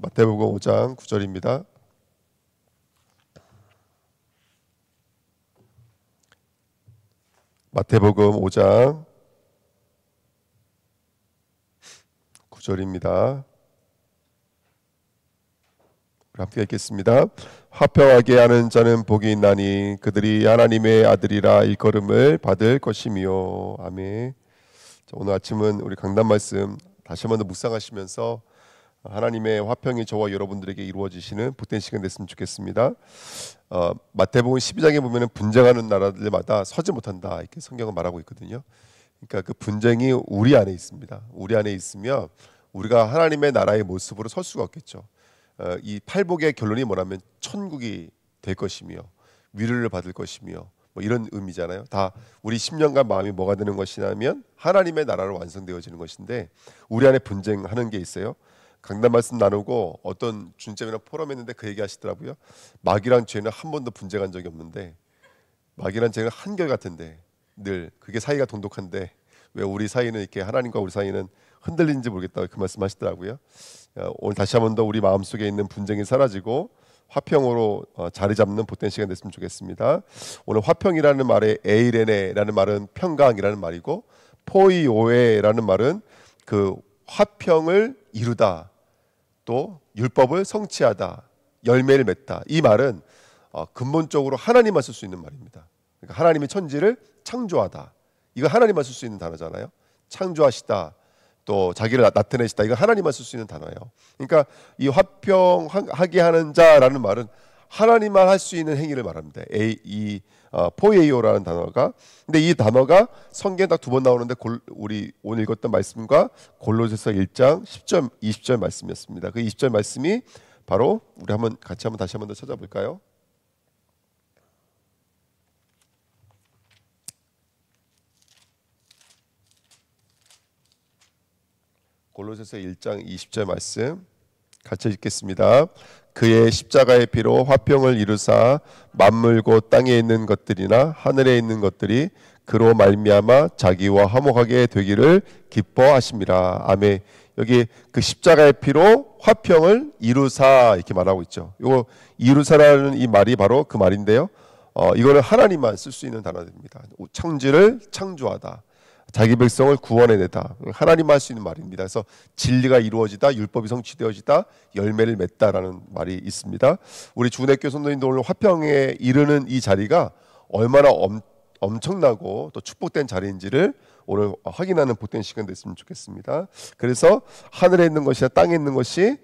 마태복음 5장 9절입니다. 마태복음 5장 9절입니다. 함께 읽겠습니다. 화평하게 하는 자는 복이 있나니 그들이 하나님의 아들이라 일컬음을 받을 것이며. 아멘. 오늘 아침은 우리 강단 말씀 다시 한번 더 묵상하시면서 하나님의 화평이 저와 여러분들에게 이루어지시는 복된 시간 됐으면 좋겠습니다. 마태복음 12장에 보면은 분쟁하는 나라들마다 서지 못한다 이렇게 성경은 말하고 있거든요. 그러니까 그 분쟁이 우리 안에 있습니다. 우리 안에 있으면 우리가 하나님의 나라의 모습으로 설 수가 없겠죠. 이 팔복의 결론이 뭐냐면 천국이 될 것이며 위로를 받을 것이며 뭐 이런 의미잖아요. 다 우리 10년간 마음이 뭐가 되는 것이냐면 하나님의 나라로 완성되어지는 것인데 우리 안에 분쟁하는 게 있어요. 강단 말씀 나누고 어떤 중점이랑 포럼했는데 그 얘기 하시더라고요. 마귀랑 죄는 한 번도 분쟁한 적이 없는데 마귀랑 죄는 한결같은데 늘 그게 사이가 돈독한데 왜 우리 사이는 이렇게 하나님과 우리 사이는 흔들리는지 모르겠다고 그 말씀 하시더라고요. 오늘 다시 한 번 더 우리 마음속에 있는 분쟁이 사라지고 화평으로 자리 잡는 복된 시간 됐으면 좋겠습니다. 오늘 화평이라는 말에 에이레네라는 말은 평강이라는 말이고 포이오에라는 말은 그 화평을 이루다 또 율법을 성취하다 열매를 맺다. 이 말은 근본적으로 하나님만 쓸 수 있는 말입니다. 그러니까 하나님이 천지를 창조하다. 이거 하나님만 쓸 수 있는 단어잖아요. 창조하시다. 또 자기를 나타내시다. 이거 하나님만 쓸 수 있는 단어예요. 그러니까 이 화평하게 하는 자라는 말은 하나님만 할 수 있는 행위를 말합니다. 포에이오라는 단어가. 근데 이 단어가 성경에 딱 두 번 나오는데 우리 오늘 읽었던 말씀과 골로새서 1장 10절 20절 말씀이었습니다. 그 20절 말씀이 바로 우리 같이 다시 한번 더 찾아볼까요? 골로새서 1장 20절 말씀 같이 읽겠습니다. 그의 십자가의 피로 화평을 이루사 만물 곧 땅에 있는 것들이나 하늘에 있는 것들이 그로 말미암아 자기와 화목하게 되기를 기뻐하심이라. 아멘. 여기 그 십자가의 피로 화평을 이루사 이렇게 말하고 있죠. 이거 이루사라는 이 말이 바로 그 말인데요. 이거는 하나님만 쓸 수 있는 단어입니다. 창조를 창조하다. 자기 백성을 구원해내다. 하나님만 할 수 있는 말입니다. 그래서 진리가 이루어지다, 율법이 성취되어지다, 열매를 맺다라는 말이 있습니다. 우리 주은혜교 성도님들 오늘 화평에 이르는 이 자리가 얼마나 엄청나고 또 축복된 자리인지를 오늘 확인하는 복된 시간 됐으면 좋겠습니다. 그래서 하늘에 있는 것이나 땅에 있는 것이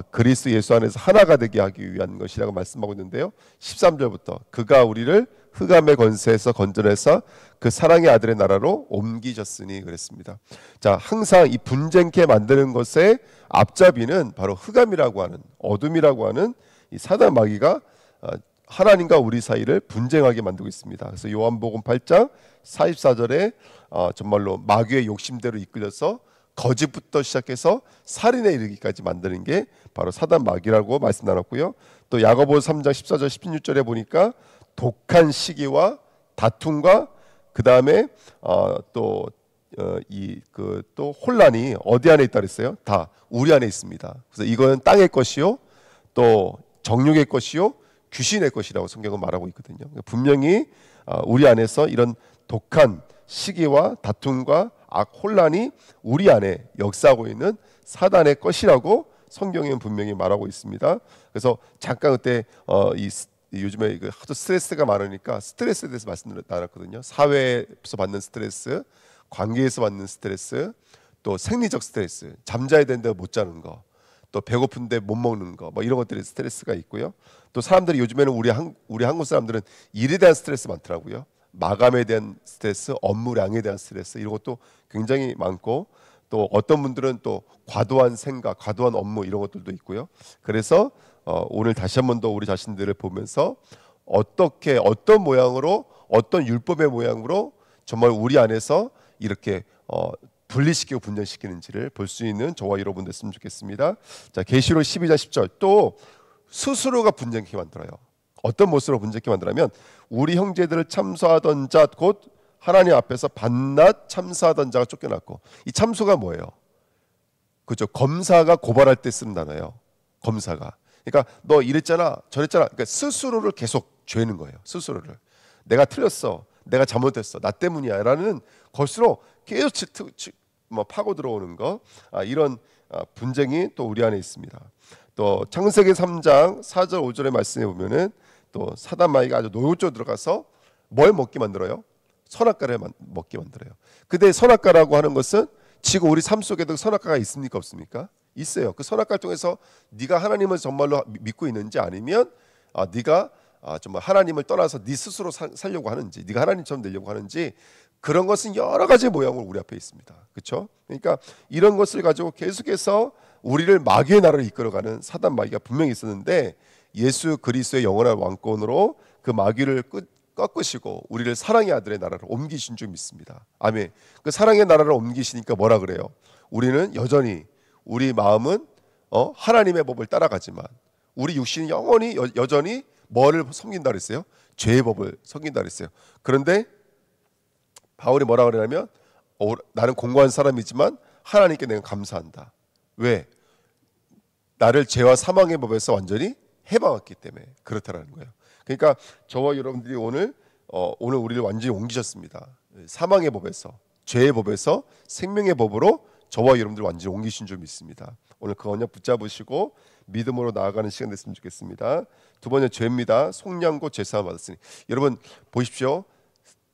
그리스도 예수 안에서 하나가 되게 하기 위한 것이라고 말씀하고 있는데요. 13절부터 그가 우리를 흑암의 권세에서 건져내서 그 사랑의 아들의 나라로 옮기셨으니 그랬습니다. 자, 항상 이 분쟁케 만드는 것의 앞잡이는 바로 흑암이라고 하는 어둠이라고 하는 이 사단 마귀가 하나님과 우리 사이를 분쟁하게 만들고 있습니다. 그래서 요한복음 8장 44절에 정말로 마귀의 욕심대로 이끌려서 거짓부터 시작해서 살인에 이르기까지 만드는 게 바로 사단 마귀라고 말씀 나눴고요. 또 야고보서 3장 14절 16절에 보니까 독한 시기와 다툼과 그 다음에 또 혼란이 어디 안에 있다 그랬어요? 다 우리 안에 있습니다. 그래서 이거는 땅의 것이요, 또 정욕의 것이요, 귀신의 것이라고 성경은 말하고 있거든요. 분명히 우리 안에서 이런 독한 시기와 다툼과 혼란이 우리 안에 역사하고 있는 사단의 것이라고 성경은 분명히 말하고 있습니다. 그래서 잠깐 그때 요즘에 하도 스트레스가 많으니까 스트레스에 대해서 말씀 나눴거든요. 사회에서 받는 스트레스, 관계에서 받는 스트레스, 또 생리적 스트레스, 잠자야 되는데 못 자는 거, 또 배고픈데 못 먹는 거, 뭐 이런 것들이 스트레스가 있고요. 또 사람들이 요즘에는 우리 한국 사람들은 일에 대한 스트레스 많더라고요. 마감에 대한 스트레스, 업무량에 대한 스트레스 이런 것도 굉장히 많고, 또 어떤 분들은 또 과도한 생각, 과도한 업무 이런 것들도 있고요. 그래서 오늘 다시 한 번 더 우리 자신들을 보면서 어떤 모양으로, 어떤 율법의 모양으로 정말 우리 안에서 이렇게 분리시키고 분열시키는지를 볼 수 있는 저와 여러분 됐으면 좋겠습니다. 자, 계시록 12장 10절 또 스스로가 분쟁케 만들어요. 어떤 모습으로 분쟁케 만들냐면 우리 형제들을 참소하던 자 곧 하나님 앞에서 밤낮 참소하던 자가 쫓겨났고, 이 참소가 뭐예요? 그렇죠. 검사가 고발할 때 쓰는 단어예요. 검사가. 그러니까 너 이랬잖아 저랬잖아. 그러니까 스스로를 계속 죄는 거예요. 스스로를. 내가 틀렸어. 내가 잘못했어. 나 때문이야 라는 것으로 계속 파고 들어오는 거. 이런 분쟁이 또 우리 안에 있습니다. 또 창세기 3장 4절 5절의 말씀에 보면은 또 사단 마귀가 아주 노골적으로 들어가서 뭘 먹게 만들어요? 선악과를 먹게 만들어요. 근데 선악과라고 하는 것은 지금 우리 삶 속에도 선악과가 있습니까 없습니까? 있어요. 그 선악과를 통해서 네가 하나님을 정말로 믿고 있는지 아니면 네가 정말 하나님을 떠나서 네 스스로 살려고 하는지, 네가 하나님처럼 되려고 하는지, 그런 것은 여러 가지 모양으로 우리 앞에 있습니다. 그렇죠? 그러니까 이런 것을 가지고 계속해서 우리를 마귀의 나라를 이끌어가는 사단 마귀가 분명히 있었는데, 예수 그리스도의 영원한 왕권으로 그 마귀를 꺾으시고 우리를 사랑의 아들의 나라로 옮기신 줄 믿습니다. 아멘. 그 사랑의 나라를 옮기시니까 뭐라 그래요? 우리는 여전히, 우리 마음은 하나님의 법을 따라가지만 우리 육신이 영원히 여전히 뭐를 섬긴다 그랬어요? 죄의 법을 섬긴다 그랬어요. 그런데 바울이 뭐라 그러냐면 나는 공고한 사람이지만 하나님께 내가 감사한다. 왜? 나를 죄와 사망의 법에서 완전히 해방했기 때문에 그렇다라는 거예요. 그러니까 저와 여러분들이 오늘 우리를 완전히 옮기셨습니다. 사망의 법에서, 죄의 법에서 생명의 법으로 저와 여러분들 완전히 옮기신 줄 믿습니다. 오늘 그 언약 붙잡으시고 믿음으로 나아가는 시간 됐으면 좋겠습니다. 두 번째 죄입니다. 속량고 죄사함 받았으니. 여러분 보십시오.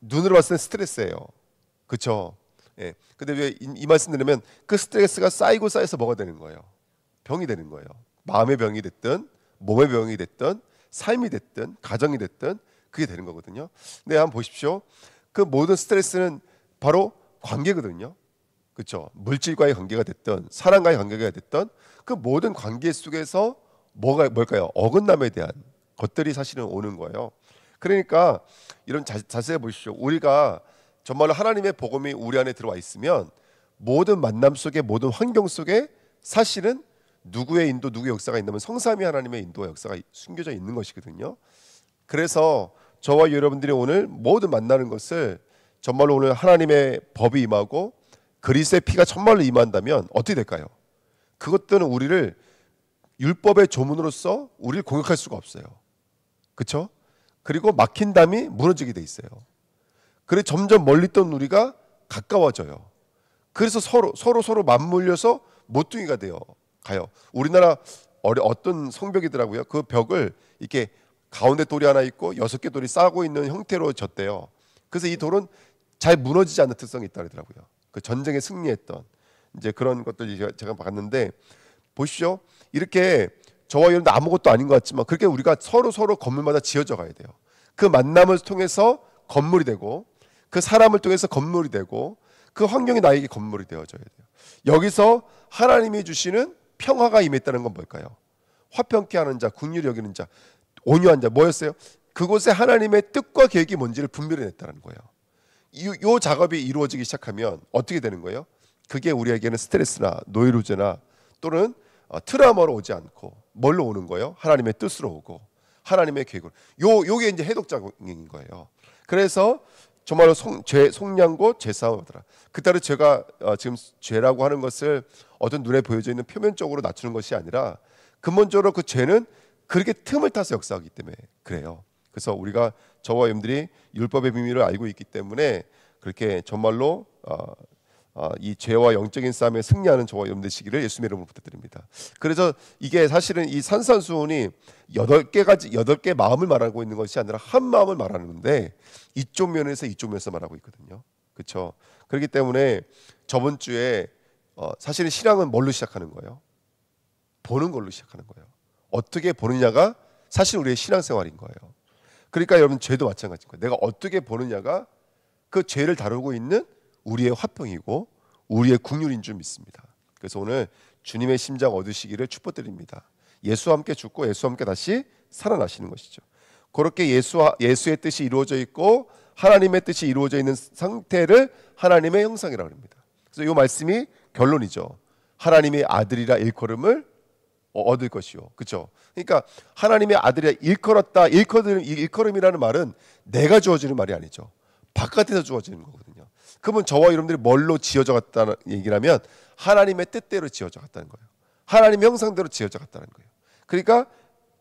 눈으로 봤을 때 스트레스예요. 그렇죠? 예. 근데 왜 이 말씀 들으면 그 스트레스가 쌓이고 쌓여서 뭐가 되는 거예요? 병이 되는 거예요. 마음의 병이 됐든 몸의 병이 됐든 삶이 됐든 가정이 됐든 그게 되는 거거든요. 근데 한번 보십시오. 그 모든 스트레스는 바로 관계거든요. 그렇죠? 물질과의 관계가 됐든 사람과의 관계가 됐든 그 모든 관계 속에서 뭘까요? 어긋남에 대한 것들이 사실은 오는 거예요. 그러니까 이런 자세히 보십시오. 우리가 정말로 하나님의 복음이 우리 안에 들어와 있으면 모든 만남 속에, 모든 환경 속에 사실은 누구의 인도, 누구의 역사가 있냐면 성삼위 하나님의 인도와 역사가 숨겨져 있는 것이거든요. 그래서 저와 여러분들이 오늘 모든 만나는 것을 정말로 오늘 하나님의 법이 임하고 그리스도의 피가 정말로 임한다면 어떻게 될까요? 그것들은 우리를 율법의 조문으로서 우리를 공격할 수가 없어요. 그렇죠? 그리고 막힌 담이 무너지게 돼 있어요. 그래 점점 멀리 있던 우리가 가까워져요. 그래서 서로 맞물려서 모퉁이가 되어 가요. 우리나라 어떤 성벽이더라고요. 그 벽을 이렇게 가운데 돌이 하나 있고 6개 돌이 쌓고 있는 형태로 졌대요. 그래서 이 돌은 잘 무너지지 않는 특성이 있다 그러더라고요. 그 전쟁에 승리했던 이제 그런 것들 제가 봤는데 보십시오. 이렇게 저와 여러분들 아무것도 아닌 것 같지만 그렇게 우리가 서로 건물마다 지어져 가야 돼요. 그 만남을 통해서 건물이 되고 그 사람을 통해서 건물이 되고 그 환경이 나에게 건물이 되어져야 돼요. 여기서 하나님이 주시는 평화가 임했다는 건 뭘까요? 화평케 하는 자, 긍휼히 여기는 자, 온유한 자 뭐였어요? 그곳에 하나님의 뜻과 계획이 뭔지를 분별해 냈다는 거예요. 이 작업이 이루어지기 시작하면 어떻게 되는 거예요? 그게 우리에게는 스트레스나 노이로제나 또는 트라우마로 오지 않고 뭘로 오는 거예요? 하나님의 뜻으로 오고 하나님의 계획으로. 요게 이제 해독작용인 거예요. 그래서 정말로 속량고 죄사함이더라. 그따라 제가 지금 죄라고 하는 것을 어떤 눈에 보여져 있는 표면적으로 낮추는 것이 아니라 근본적으로 그 죄는 그렇게 틈을 타서 역사하기 때문에 그래요. 그래서 우리가 저와 여러분들이 율법의 비밀을 알고 있기 때문에 그렇게 정말로 이 죄와 영적인 싸움에 승리하는 저와 여러분들 되시기를 예수님의 이름으로 부탁드립니다. 그래서 이게 사실은 이 산산수훈이 8개 마음을 말하고 있는 것이 아니라 한 마음을 말하는데 이쪽 면에서 이쪽 면에서 말하고 있거든요. 그렇죠? 그렇기 때문에 저번 주에 사실은 신앙은 뭘로 시작하는 거예요? 보는 걸로 시작하는 거예요. 어떻게 보느냐가 사실 우리의 신앙생활인 거예요. 그러니까 여러분 죄도 마찬가지인 거예요. 내가 어떻게 보느냐가 그 죄를 다루고 있는 우리의 화평이고 우리의 긍휼인 줄 믿습니다. 그래서 오늘 주님의 심장 얻으시기를 축복드립니다. 예수와 함께 죽고 예수와 함께 다시 살아나시는 것이죠. 그렇게 예수의 뜻이 이루어져 있고 하나님의 뜻이 이루어져 있는 상태를 하나님의 형상이라고 합니다. 그래서 이 말씀이 결론이죠. 하나님의 아들이라 일컬음을 얻을 것이요. 그렇죠? 그러니까 하나님의 아들이라 일컬었다. 일컬음이라는 말은 내가 주어지는 말이 아니죠. 바깥에서 주어지는 거거든요. 그러면 저와 여러분들이 뭘로 지어져 갔다는 얘기라면 하나님의 뜻대로 지어져 갔다는 거예요. 하나님의 형상대로 지어져 갔다는 거예요. 그러니까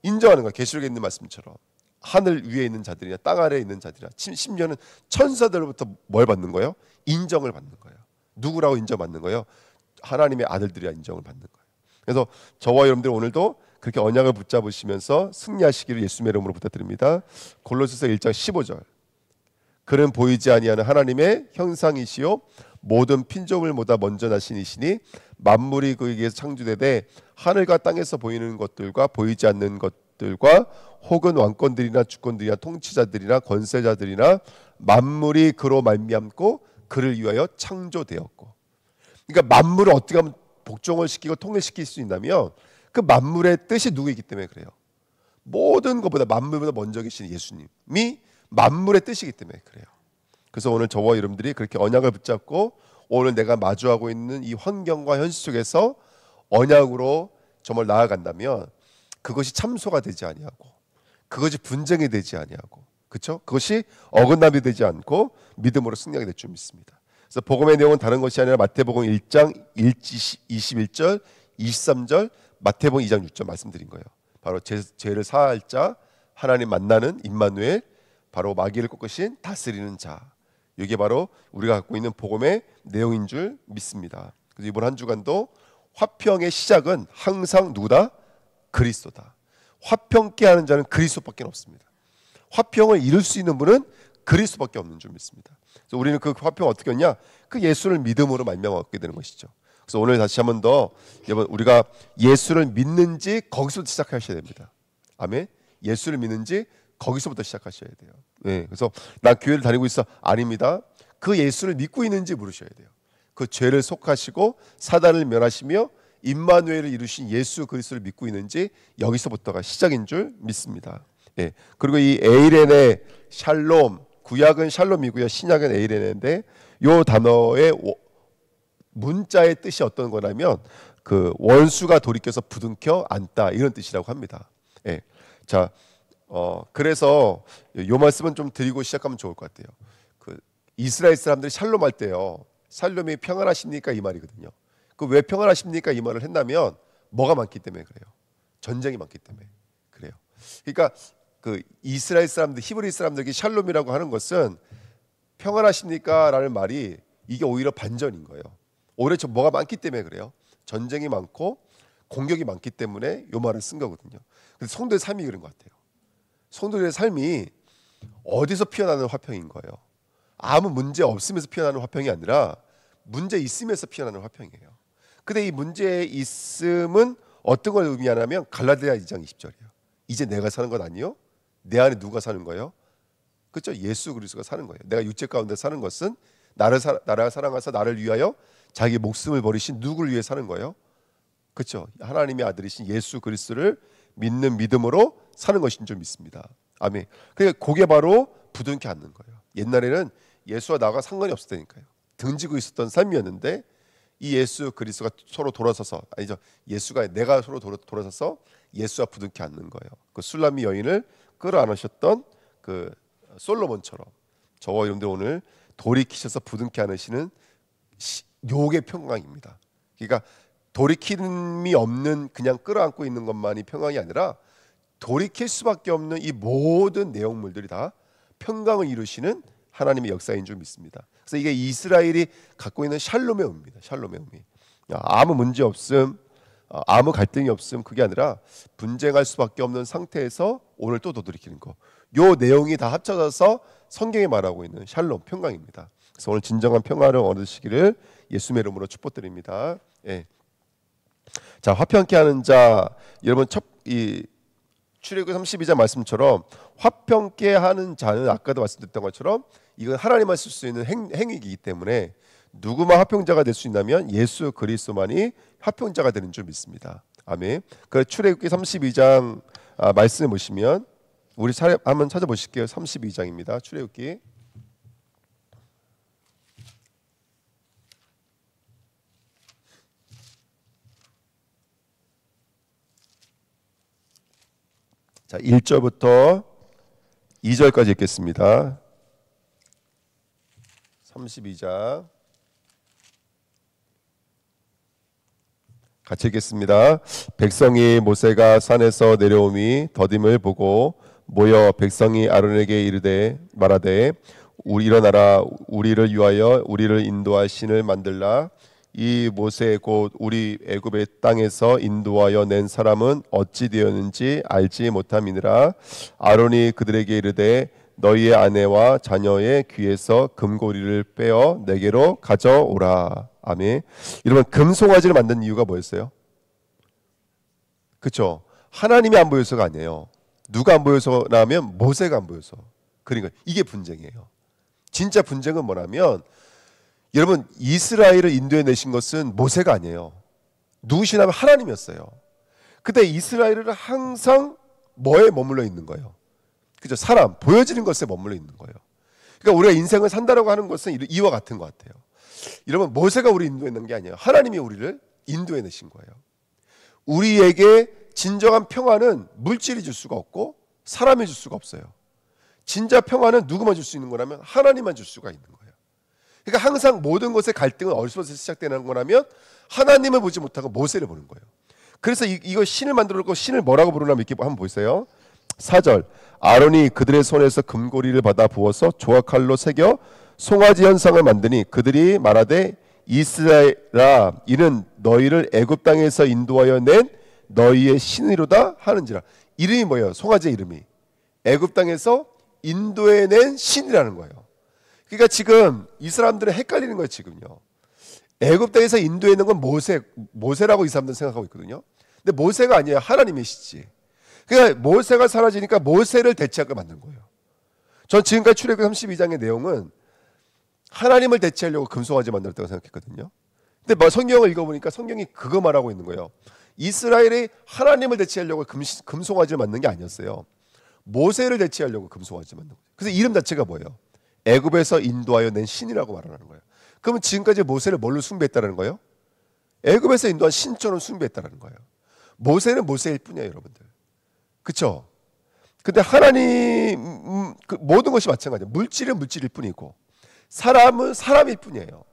인정하는 거야. 계시록에 있는 말씀처럼 하늘 위에 있는 자들이나 땅 아래에 있는 자들이나 심지어는 천사들로부터 뭘 받는 거예요? 인정을 받는 거예요. 누구라고 인정받는 거예요? 하나님의 아들들이라 인정을 받는 거예요. 그래서 저와 여러분들 오늘도 그렇게 언약을 붙잡으시면서 승리하시기를 예수님의 이름으로 부탁드립니다. 골로새서 1장 15절. 그는 보이지 아니하는 하나님의 형상이시요 모든 핀조물보다 먼저 나신 이시니 만물이 그에게서 창조되되 하늘과 땅에서 보이는 것들과 보이지 않는 것들과 혹은 왕권들이나 주권들이나 통치자들이나 권세자들이나 만물이 그로 말미암고 그를 위하여 창조되었고. 그러니까 만물을 어떻게 하면 복종을 시키고 통일시킬 수 있냐면 그 만물의 뜻이 누구이기 때문에 그래요. 모든 것보다 만물보다 먼저 계신 예수님이 만물의 뜻이기 때문에 그래요. 그래서 오늘 저와 여러분들이 그렇게 언약을 붙잡고 오늘 내가 마주하고 있는 이 환경과 현실 속에서 언약으로 정말 나아간다면 그것이 참소가 되지 아니하고 그것이 분쟁이 되지 아니하고 그렇죠? 그것이 어긋남이 되지 않고 믿음으로 승리하게 될 줄 믿습니다. 그래서 복음의 내용은 다른 것이 아니라 마태복음 1장 21절 23절 마태복음 2장 6절 말씀드린 거예요. 바로 죄를 사할 자 하나님 만나는 임마누엘 바로 마귀를 꺾으신 다스리는 자. 이게 바로 우리가 갖고 있는 복음의 내용인 줄 믿습니다. 그래서 이번 한 주간도 화평의 시작은 항상 누구다? 그리스도다. 화평케 하는 자는 그리스도밖에 없습니다. 화평을 이룰 수 있는 분은 그리스도밖에 없는 줄 믿습니다. 그래서 우리는 그 화평 어떻게 했냐? 그 예수를 믿음으로 말미암아 얻게 되는 것이죠. 그래서 오늘 다시 한 번 더 여러분 우리가 예수를 믿는지 거기서부터 시작하셔야 됩니다. 아멘. 예수를 믿는지 거기서부터 시작하셔야 돼요. 네, 그래서 나 교회를 다니고 있어. 아닙니다. 그 예수를 믿고 있는지 물으셔야 돼요. 그 죄를 속하시고 사단을 멸하시며 임마누엘을 이루신 예수 그리스도를 믿고 있는지 여기서부터가 시작인 줄 믿습니다. 네, 그리고 이 에이레네 샬롬 구약은 샬롬이고요. 신약은 에이레네인데 이 단어의 문자의 뜻이 어떤 거냐면 그 원수가 돌이켜서 부둥켜 안다 이런 뜻이라고 합니다. 네, 자. 그래서 요 말씀은 좀 드리고 시작하면 좋을 것 같아요. 그 이스라엘 사람들이 샬롬 할 때요. 샬롬이 평안하십니까 이 말이거든요. 그 왜 평안하십니까 이 말을 했냐면 뭐가 많기 때문에 그래요. 전쟁이 많기 때문에 그래요. 그러니까 그 이스라엘 사람들 히브리 사람들이 샬롬이라고 하는 것은 평안하십니까라는 말이 이게 오히려 반전인 거예요. 오히려 뭐가 많기 때문에 그래요. 전쟁이 많고 공격이 많기 때문에 요 말을 쓴 거거든요. 근데 성도의 삶이 그런 것 같아요. 성도들의 삶이 어디서 피어나는 화평인 거예요. 아무 문제 없으면서 피어나는 화평이 아니라 문제 있으면서 피어나는 화평이에요. 근데 이 문제 있음은 어떤 걸 의미하냐면 갈라디아 2장 20절이에요. 이제 내가 사는 건 아니요. 내 안에 누가 사는 거예요? 그렇죠? 예수 그리스도가 사는 거예요. 내가 육체 가운데 사는 것은 나를 사랑하사 나를 위하여 자기 목숨을 버리신 누구를 위해 사는 거예요? 그렇죠? 하나님의 아들이신 예수 그리스도를 믿는 믿음으로 사는 것인 줄 믿습니다. 아멘. 그러니까 그게 바로 부둥켜 안는 거예요. 옛날에는 예수와 나가 상관이 없었다니까요. 등지고 있었던 삶이었는데 이 예수 그리스도가 서로 돌아서서 아니죠. 예수가 내가 서로 돌아서서 예수와 부둥켜 안는 거예요. 그 술람미 여인을 끌어안으셨던 그 솔로몬처럼 저와 여러분들 오늘 돌이키셔서 부둥켜 안으시는 요게 평강입니다. 그러니까 돌이킴이 없는 그냥 끌어안고 있는 것만이 평강이 아니라 돌이킬 수밖에 없는 이 모든 내용물들이 다 평강을 이루시는 하나님의 역사인 줄 믿습니다. 그래서 이게 이스라엘이 갖고 있는 샬롬의 의미입니다. 샬롬의 의미. 아무 문제 없음, 아무 갈등이 없음 그게 아니라 분쟁할 수밖에 없는 상태에서 오늘 또 돌이키는 거. 요 내용이 다 합쳐져서 성경에 말하고 있는 샬롬 평강입니다. 그래서 오늘 진정한 평화를 얻으시기를 예수님의 이름으로 축복드립니다. 예. 자, 화평케 하는 자 여러분 이 출애굽기 32장 말씀처럼 화평케 하는 자는 아까도 말씀드렸던 것처럼 이건 하나님만 쓸 수 있는 행위이기 때문에 누구만 화평자가 될 수 있냐면 예수 그리스도만이 화평자가 되는 줄 믿습니다. 아멘. 그 출애굽기 32장 말씀을 보시면 우리 한번 찾아보실게요. 32장입니다. 출애굽기 자, 1절부터 2절까지 읽겠습니다. 32장 같이 읽겠습니다. 백성이 모세가 산에서 내려오미 더딤을 보고 모여 백성이 아론에게 이르되 말하되 우리 일어나라 우리를 위하여 우리를 인도할 신을 만들라. 이 모세 곧 우리 애굽의 땅에서 인도하여 낸 사람은 어찌 되었는지 알지 못함이니라. 아론이 그들에게 이르되 너희의 아내와 자녀의 귀에서 금고리를 빼어 내게로 가져오라. 아멘. 여러분, 금송아지를 만든 이유가 뭐였어요? 그렇죠? 하나님이 안 보여서가 아니에요. 누가 안 보여서라면 모세가 안 보여서. 그러니까 이게 분쟁이에요. 진짜 분쟁은 뭐냐면, 여러분, 이스라엘을 인도해 내신 것은 모세가 아니에요. 누구시냐면 하나님이었어요. 그때 이스라엘은 항상 뭐에 머물러 있는 거예요? 그죠? 사람, 보여지는 것에 머물러 있는 거예요. 그러니까 우리가 인생을 산다라고 하는 것은 이와 같은 것 같아요. 여러분, 모세가 우리 인도해낸 게 아니에요. 하나님이 우리를 인도해 내신 거예요. 우리에게 진정한 평안은 물질이 줄 수가 없고 사람이 줄 수가 없어요. 진짜 평안은 누구만 줄 수 있는 거라면 하나님만 줄 수가 있는 거예요. 그러니까 항상 모든 것의 갈등은 어디서부터 시작되는 거라면 하나님을 보지 못하고 모세를 보는 거예요. 그래서 이거 신을 만들어 놓고 신을 뭐라고 부르냐면 이렇게 한번 보세요. 4절 아론이 그들의 손에서 금고리를 받아 부어서 조각칼로 새겨 송아지 현상을 만드니 그들이 말하되 이스라엘아 이는 너희를 애굽 땅에서 인도하여 낸 너희의 신이로다 하는지라. 이름이 뭐예요? 송아지의 이름이 애굽 땅에서 인도해낸 신이라는 거예요. 그러니까 지금 이 사람들은 헷갈리는 거예요. 지금요. 애굽 땅에서 인도해낸 건 모세라고 이 사람들은 생각하고 있거든요. 근데 모세가 아니에요. 하나님이시지. 그러니까 모세가 사라지니까 모세를 대체하게 만든 거예요. 전 지금까지 출애굽기 32장의 내용은 하나님을 대체하려고 금송아지 만들었다고 생각했거든요. 근데 뭐 성경을 읽어보니까 성경이 그거 말하고 있는 거예요. 이스라엘이 하나님을 대체하려고 금송아지를 만든 게 아니었어요. 모세를 대체하려고 금송아지를 만든 거예요. 그래서 이름 자체가 뭐예요? 애굽에서 인도하여 낸 신이라고 말하는 거예요. 그러면 지금까지 모세를 뭘로 숭배했다는 거예요? 애굽에서 인도한 신처럼 숭배했다는 거예요. 모세는 모세일 뿐이에요, 여러분들. 그렇죠? 근데 하나님 모든 것이 마찬가지예요. 물질은 물질일 뿐이고 사람은 사람일 뿐이에요.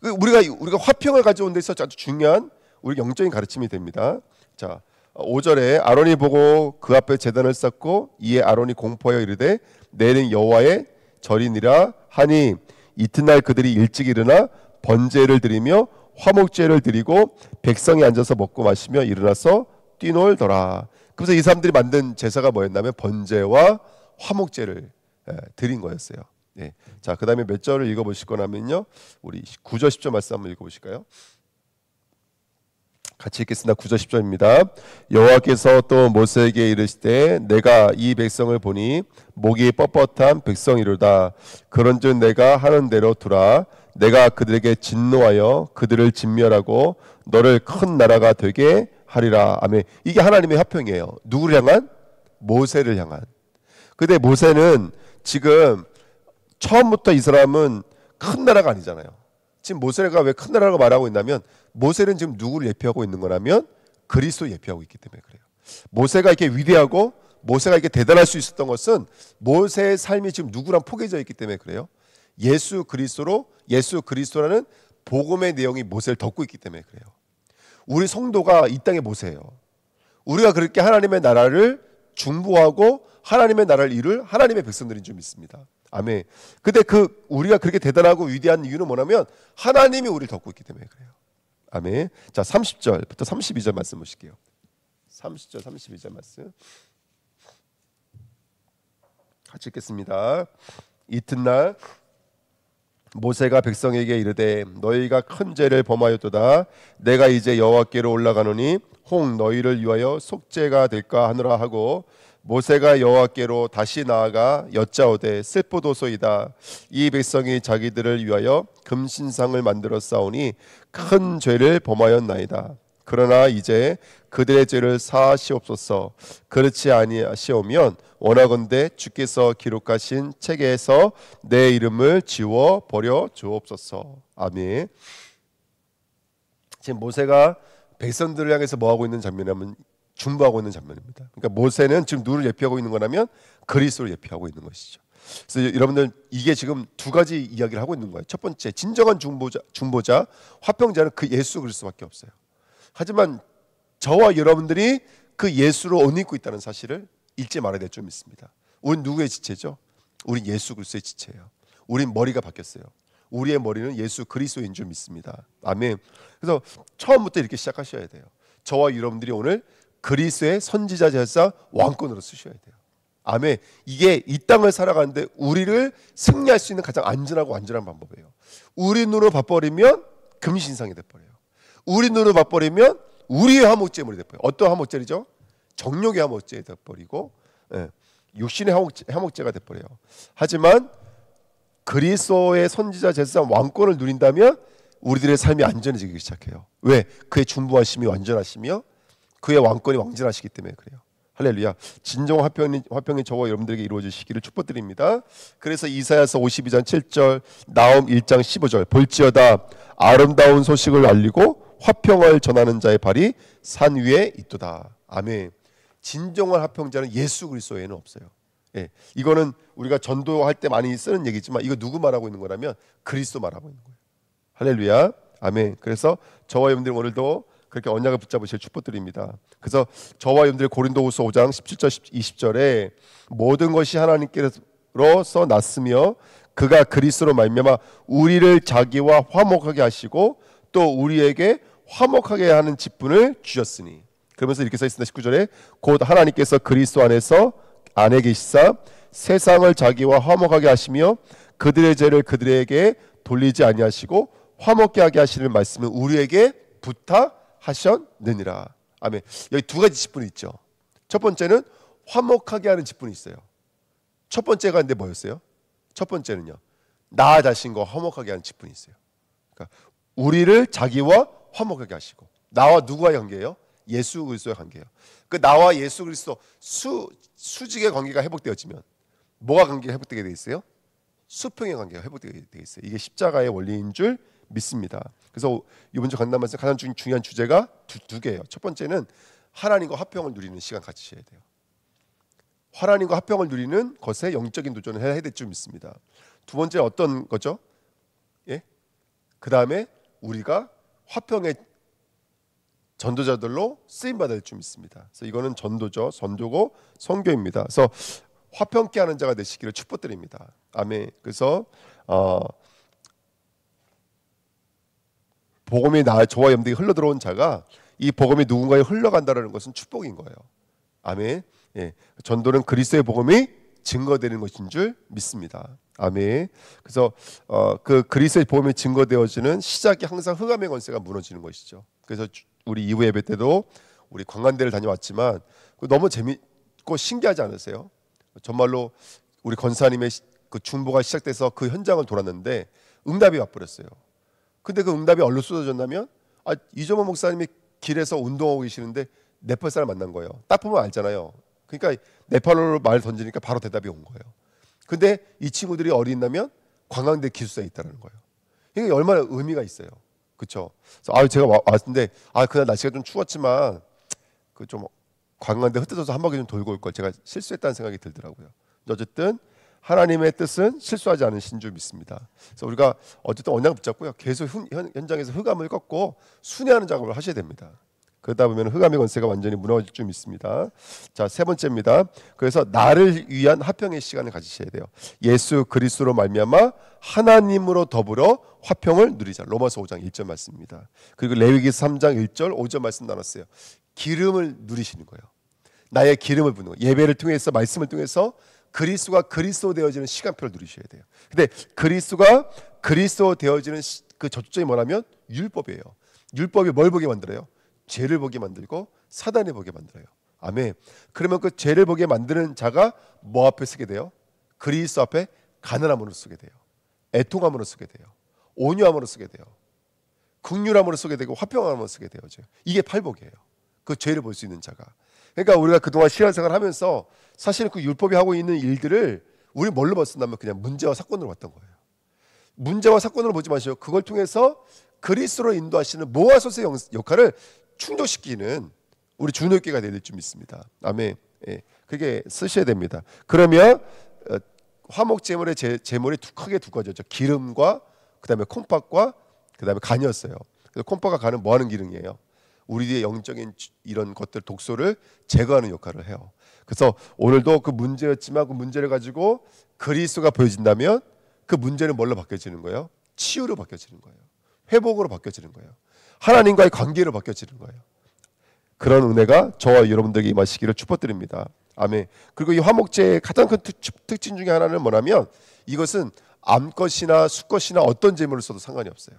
우리가 화평을 가져온 데 있어서 아주 중요한 우리 영적인 가르침이 됩니다. 자, 5절에 아론이 보고 그 앞에 제단을 쌓고 이에 아론이 공포하여 이르되 내일은 여호와의 절이니라 하니 이튿날 그들이 일찍 일어나 번제를 드리며 화목제를 드리고 백성이 앉아서 먹고 마시며 일어나서 뛰놀더라. 그래서 이 사람들이 만든 제사가 뭐였냐면 번제와 화목제를 드린 거였어요. 네. 자, 그 다음에 몇 절을 읽어보실 거냐면요, 우리 9절 10절 말씀 한번 읽어보실까요? 같이 읽겠습니다. 9절 10절입니다. 여호와께서 또 모세에게 이르시되 내가 이 백성을 보니 목이 뻣뻣한 백성이로다. 그런즉 내가 하는 대로 두라. 내가 그들에게 진노하여 그들을 진멸하고 너를 큰 나라가 되게 하리라. 아멘. 이게 하나님의 화평이에요. 누구를 향한? 모세를 향한. 근데 모세는 지금 처음부터 이 사람은 큰 나라가 아니잖아요. 지금 모세가 왜 큰 나라라고 말하고 있냐면 모세는 지금 누구를 예표하고 있는 거라면 그리스도 예표하고 있기 때문에 그래요. 모세가 이렇게 위대하고 모세가 이렇게 대단할 수 있었던 것은 모세의 삶이 지금 누구랑 포개져 있기 때문에 그래요. 예수 그리스도라는 복음의 내용이 모세를 덮고 있기 때문에 그래요. 우리 성도가 이 땅의 모세예요. 우리가 그렇게 하나님의 나라를 중보하고 하나님의 나라를 이룰 하나님의 백성들인 줄 믿습니다. 아멘. 근데 우리가 그렇게 대단하고 위대한 이유는 뭐냐면 하나님이 우리를 덮고 있기 때문에 그래요. 아멘. 자, 30절부터 32절 말씀 보실게요. 30절 32절 말씀 같이 읽겠습니다. 이튿날 모세가 백성에게 이르되 너희가 큰 죄를 범하였도다. 내가 이제 여호와께로 올라가노니 혹 너희를 위하여 속죄가 될까 하노라 하고 모세가 여호와께로 다시 나아가 여짜오되 슬프도소이다. 이 백성이 자기들을 위하여 금신상을 만들어 싸우니 큰 죄를 범하였나이다. 그러나 이제 그들의 죄를 사하시옵소서. 그렇지 아니하시오면 원하건대 주께서 기록하신 책에서 내 이름을 지워 버려 주옵소서. 아멘. 지금 모세가 백성들을 향해서 뭐하고 있는 장면이냐면 중보하고 있는 장면입니다. 그러니까 모세는 지금 누구를 예표하고 있는 거냐면 그리스도를 예표하고 있는 것이죠. 그래서 여러분들 이게 지금 두 가지 이야기를 하고 있는 거예요. 첫 번째 진정한 중보자 화평자는 그 예수 그리스도밖에 없어요. 하지만 저와 여러분들이 그 예수로 옷 입고 있다는 사실을 잊지 말아야 될 줄 믿습니다. 우린 누구의 지체죠? 우린 예수 그리스도의 지체예요. 우린 머리가 바뀌었어요. 우리의 머리는 예수 그리스도인 줄 믿습니다. 아멘. 그래서 처음부터 이렇게 시작하셔야 돼요. 저와 여러분들이 오늘 그리스도의 선지자 제사장 왕권으로 쓰셔야 돼요. 아멘. 이게 이 땅을 살아가는데 우리를 승리할 수 있는 가장 안전하고 완전한 방법이에요. 우리 눈으로 봐버리면 금신상이 돼버려요. 우리 눈으로 봐버리면 우리의 화목제물이 돼버려요. 어떤 화목제물이죠? 정욕의 화목제가 돼버리고 육신의 화목제가 돼버려요. 하지만 그리스도의 선지자 제사장 왕권을 누린다면 우리들의 삶이 안전해지기 시작해요. 왜? 그의 중보하심이 완전하시며 그의 왕권이 왕진하시기 때문에 그래요. 할렐루야. 진정 화평이 저와 여러분들에게 이루어지시기를 축복드립니다. 그래서 이사야서 52장 7절, 나홈 1장 15절, 볼지어다 아름다운 소식을 알리고 화평을 전하는 자의 발이 산 위에 있도다. 아멘. 진정한 화평자는 예수 그리스도 외에는 없어요. 예, 이거는 우리가 전도할 때 많이 쓰는 얘기지만 이거 누구 말하고 있는 거라면 그리스도 말하고 있는 거예요. 할렐루야. 아멘. 그래서 저와 여러분들 오늘도 그렇게 언약을 붙잡으실 축복드립니다. 그래서 저와 여러분들 고린도후서 5장 17절 20절에 모든 것이 하나님께로서 났으며 그가 그리스도로 말미암아 우리를 자기와 화목하게 하시고 또 우리에게 화목하게 하는 직분을 주셨으니. 그러면서 이렇게 써 있습니다. 19절에 곧 하나님께서 그리스도 안에 계시사 세상을 자기와 화목하게 하시며 그들의 죄를 그들에게 돌리지 아니하시고 화목게 하게 하시는 말씀을 우리에게 부탁하셨느니라. 아멘. 여기 두 가지 직분이 있죠. 첫 번째는 화목하게 하는 직분이 있어요. 첫 번째가 근데 뭐였어요? 첫 번째는요, 나 자신과 화목하게 하는 직분이 있어요. 그러니까 우리를 자기와 화목하게 하시고. 나와 누구와의 관계예요? 예수 그리스도의 관계예요. 그 나와 예수 그리스도 수직의 관계가 회복되어지면 뭐가 관계가 회복되게 돼 있어요? 수평의 관계가 회복되게 돼 있어요. 이게 십자가의 원리인 줄 믿습니다. 그래서 이번 주 강단 말씀 가장 중요한 주제가 두 개예요. 첫 번째는 하나님과 화평을 누리는 시간 가지셔야 돼요. 하나님과 화평을 누리는 것에 영적인 도전을 해야 될 줄 믿습니다. 두 번째 어떤 거죠? 예? 그 다음에 우리가 화평의 전도자들로 쓰임 받을 줄 믿습니다. 그래서 이거는 전도고 선교입니다. 그래서 화평케 하는 자가 되시기를 축복드립니다. 아멘. 그래서 복음이 저와 여러분들이 흘러 들어온 자가 이 복음이 누군가에 흘러간다는 것은 축복인 거예요. 아멘. 예. 전도는 그리스도의 복음이 증거되는 것인 줄 믿습니다. 아멘. 그래서 그 그리스도의 복음이 증거되어지는 시작이 항상 흑암의 권세가 무너지는 것이죠. 그래서 우리 이후 예배 때도 우리 관광대를 다녀왔지만 너무 재밌고 신기하지 않으세요? 정말로 우리 권사님의 그 중보가 시작돼서 그 현장을 돌았는데 응답이 와버렸어요. 근데 그 응답이 얼로 쏟아졌냐면 이정호 목사님이 길에서 운동하고 계시는데 네팔 사람 만난 거예요. 딱 보면 알잖아요. 그러니까 네팔어로 말 던지니까 바로 대답이 온 거예요. 근데 이 친구들이 어디 있냐면 관광대 기숙사에 있다는 거예요. 이게 얼마나 의미가 있어요. 그렇죠? 제가 왔는데 그날 날씨가 좀 추웠지만 그 좀 관광대 흩어져서 한 바퀴 좀 돌고 올 걸 제가 실수했다는 생각이 들더라고요. 어쨌든 하나님의 뜻은 실수하지 않으신 줄 믿습니다. 그래서 우리가 어쨌든 언약을 붙잡고요. 계속 현장에서 흑암을 꺾고 순회하는 작업을 하셔야 됩니다. 그러다 보면 흑암의 권세가 완전히 무너질 줄 믿습니다. 자, 세 번째입니다. 그래서 나를 위한 화평의 시간을 가지셔야 돼요. 예수 그리스도로 말미암아 하나님으로 더불어 화평을 누리자. 로마서 5장 1절 말씀입니다. 그리고 레위기서 3장 1절 5절 말씀 나눴어요. 기름을 누리시는 거예요. 나의 기름을 부는 거예요. 예배를 통해서 말씀을 통해서 그리스도가 그리스도 되어지는 시간표를 누리셔야 돼요. 근데 그리스도가 그리스도 되어지는 그 저점이 뭐냐면 율법이에요. 율법이 뭘 보게 만들어요? 죄를 보게 만들고 사단을 보게 만들어요. 아멘. 그러면 그 죄를 보게 만드는 자가 뭐 앞에 서게 돼요? 그리스도 앞에 가난함으로 서게 돼요. 애통함으로 서게 돼요. 온유함으로 서게 돼요. 긍휼함으로 서게 되고 화평함으로 서게 돼요. 이게 팔복이에요. 그 죄를 볼 수 있는 자가. 그러니까 우리가 그동안 신앙생활을 하면서 사실은 그 율법이 하고 있는 일들을 우리 뭘로 봤었냐면 그냥 문제와 사건으로 봤던 거예요. 문제와 사건으로 보지 마시고 그걸 통해서 그리스도로 인도하시는 모아소스의 역할을 충족시키는 우리 주노교회가 될 줄 믿습니다. 아멘. 예, 그게 쓰셔야 됩니다. 그러면 화목 제물의 제물이 크게 두 가지죠. 기름과 그다음에 콩팥과 그다음에 간이었어요. 그래서 콩팥과 간은 뭐 하는 기름이에요? 우리의 영적인 이런 것들 독소를 제거하는 역할을 해요. 그래서 오늘도 그 문제였지만 그 문제를 가지고 그리스도가 보여진다면 그 문제는 뭘로 바뀌어지는 거예요? 치유로 바뀌어지는 거예요. 회복으로 바뀌어지는 거예요. 하나님과의 관계로 바뀌어지는 거예요. 그런 은혜가 저와 여러분들에게 임하시기를 축복드립니다. 아멘. 그리고 이 화목제의 가장 큰 특징 중에 하나는 뭐냐면 이것은 암것이나 수것이나 어떤 제물을 써도 상관이 없어요.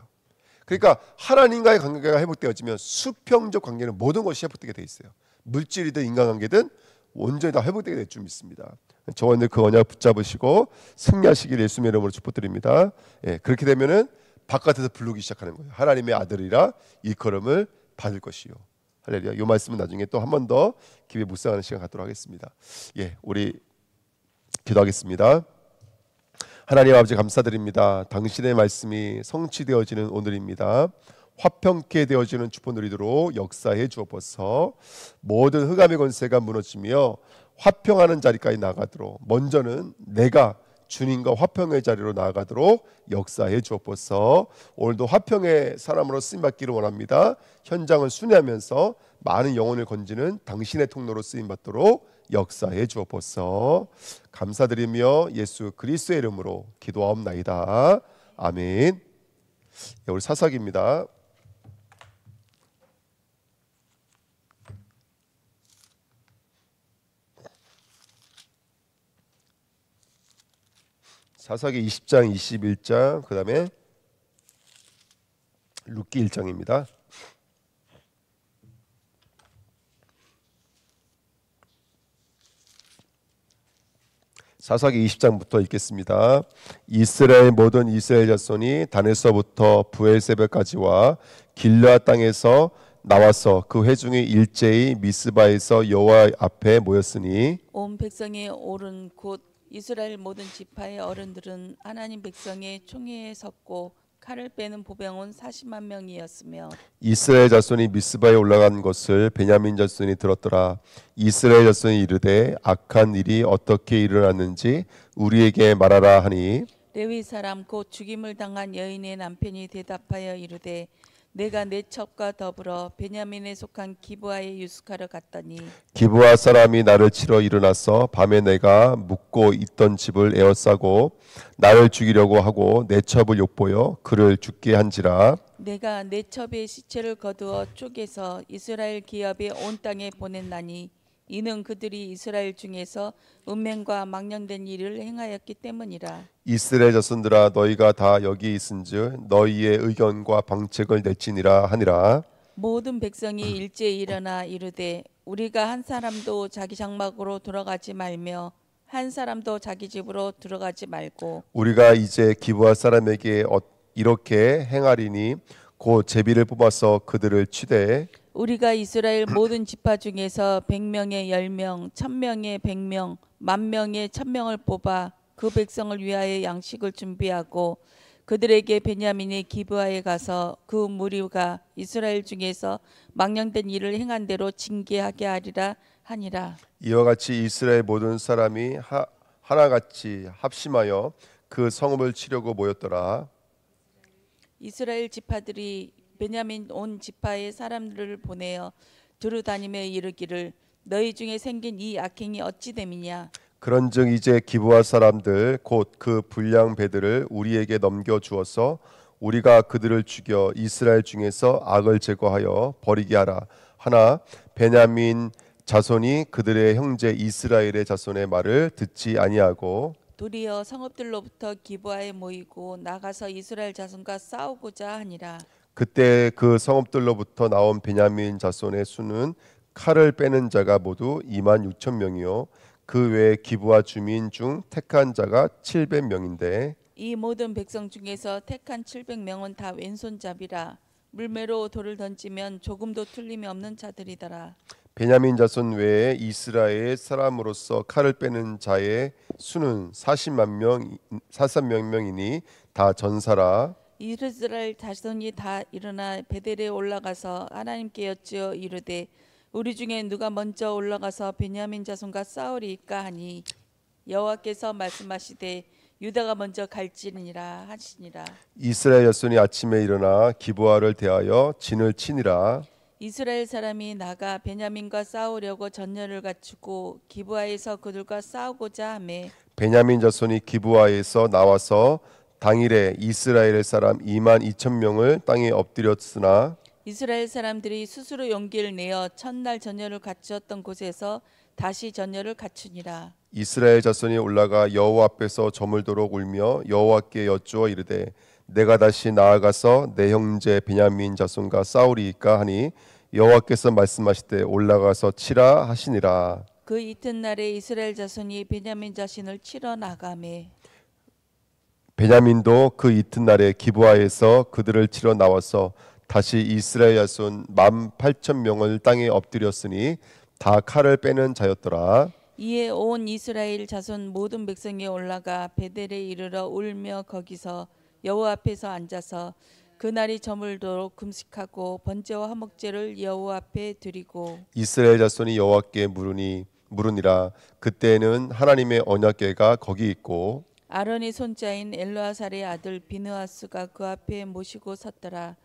그러니까 하나님과의 관계가 회복되어지면 수평적 관계는 모든 것이 회복되게 돼 있어요. 물질이든 인간관계든 온전히 다 회복되게 될 줄 믿습니다. 저와 그 언약 붙잡으시고 승리하시길 예수님의 이름으로 축복드립니다. 예, 그렇게 되면은 바깥에서 부르기 시작하는 거예요. 하나님의 아들이라 일컬음을 받을 것이요. 할렐루야. 이 말씀은 나중에 또 한 번 더 기회 묵상하는 시간 갖도록 하겠습니다. 예, 우리 기도하겠습니다. 하나님 아버지 감사드립니다. 당신의 말씀이 성취되어지는 오늘입니다. 화평케 되어지는 축복 누리도록 역사해 주옵소서. 모든 흑암의 권세가 무너지며 화평하는 자리까지 나가도록 먼저는 내가 주님과 화평의 자리로 나아가도록 역사해 주옵소서. 오늘도 화평의 사람으로 쓰임받기를 원합니다. 현장을 순회하면서 많은 영혼을 건지는 당신의 통로로 쓰임받도록 역사해 주옵소서. 감사드리며 예수 그리스도의 이름으로 기도하옵나이다. 아멘. 우리 사사기입니다. 사사기 20장, 21장, 그 다음에 룻기 1장입니다. 사사기 20장부터 읽겠습니다. 이스라엘 모든 이스라엘 자손이 단에서부터 부엘세바까지와 길르앗 땅에서 나와서 그 회중이 일제히 미스바에서 여호와 앞에 모였으니 온 백성이 오른 곧 이스라엘 모든 지파의 어른들은 하나님 백성의 총회에 섰고 칼을 빼는 보병은 40만 명이었으며 이스라엘 자손이 미스바에 올라간 것을 베냐민 자손이 들었더라. 이스라엘 자손이 이르되 악한 일이 어떻게 일어났는지 우리에게 말하라 하니 레위 사람 곧 죽임을 당한 여인의 남편이 대답하여 이르되 내가 내 첩과 더불어 베냐민에 속한 기브아에 유숙하러 갔더니 기브아 사람이 나를 치러 일어나서 밤에 내가 묵고 있던 집을 에워싸고 나를 죽이려고 하고 내 첩을 욕보여 그를 죽게 한지라. 내가 내 첩의 시체를 거두어 쪼개서 이스라엘 기업의 온 땅에 보냈나니 이는 그들이 이스라엘 중에서 음행과 망령된 일을 행하였기 때문이라. 이스라엘 자손들아 너희가 다 여기 있은즉 너희의 의견과 방책을 내지니라 하니라. 모든 백성이 일제히 일어나 이르되 우리가 한 사람도 자기 장막으로 들어가지 말며 한 사람도 자기 집으로 들어가지 말고 우리가 이제 기브아 사람에게 이렇게 행하리니 곧 제비를 뽑아서 그들을 치되 우리가 이스라엘 모든 지파 중에서 100명에 10명, 1000명에 100명, 10,000명에 1000명을 뽑아 그 백성을 위하여 양식을 준비하고 그들에게 베냐민의 기브아에 가서 그 무리가 이스라엘 중에서 망령된 일을 행한 대로 징계하게 하리라 하니라. 이와 같이 이스라엘 모든 사람이 하나같이 합심하여 그 성읍을 치려고 모였더라. 이스라엘 지파들이 베냐민 온 지파의 사람들을 보내어 두루 다니며 이르기를 너희 중에 생긴 이 악행이 어찌 됨이냐. 그런즉 이제 기브아 사람들 곧 그 불량 배들을 우리에게 넘겨 주어서 우리가 그들을 죽여 이스라엘 중에서 악을 제거하여 버리게 하라 하나 베냐민 자손이 그들의 형제 이스라엘의 자손의 말을 듣지 아니하고 도리어 성읍들로부터 기브아에 모이고 나가서 이스라엘 자손과 싸우고자 하니라. 그때 그 성읍들로부터 나온 베냐민 자손의 수는 칼을 빼는 자가 모두 26,000명이요 그 외에 기브아 주민 중 택한 자가 700명인데 이 모든 백성 중에서 택한 700명은 다 왼손잡이라 물매로 돌을 던지면 조금도 틀림이 없는 자들이더라. 베냐민 자손 외에 이스라엘 사람으로서 칼을 빼는 자의 수는 40만 명이니 다 전사라. 이스라엘 자손이 다 일어나 베델에 올라가서 하나님께 여쭈어 이르되 우리 중에 누가 먼저 올라가서 베냐민 자손과 싸우리이까 하니 여호와께서 말씀하시되 유다가 먼저 갈지니라 하시니라. 이스라엘 자손이 아침에 일어나 기브아를 대하여 진을 치니라. 이스라엘 사람이 나가 베냐민과 싸우려고 전열을 갖추고 기브아에서 그들과 싸우고자 하매 베냐민 자손이 기브아에서 나와서 당일에 이스라엘 사람 2만 2천 명을 땅에 엎드렸으나 이스라엘 사람들이 스스로 용기를 내어 첫날 전열을 갖추었던 곳에서 다시 전열을 갖추니라. 이스라엘 자손이 올라가 여호와 앞에서 저물도록 울며 여호와께 여쭈어 이르되 내가 다시 나아가서 내 형제 베냐민 자손과 싸우리이까 하니 여호와께서 말씀하시되 올라가서 치라 하시니라. 그 이튿날에 이스라엘 자손이 베냐민 자손을 치러 나가매 베냐민도 그 이튿날에 기브아에서 그들을 치러 나와서 다시 이스라엘 자손 18,000명을 땅에 엎드렸으니 다 칼을 빼는 자였더라. 이에 온 이스라엘 자손 모든 백성이 올라가 베델에 이르러 울며 거기서 여호와 앞에서 앉아서 그날이 저물도록 금식하고 번제와 화목제를 여호와 앞에 드리고 이스라엘 자손이 여호와께 물으니라. 그때는 하나님의 언약궤가 거기 있고 아론의 손자인 엘르아살의 아들 비느하스가 그 앞에 모시고 섰더라.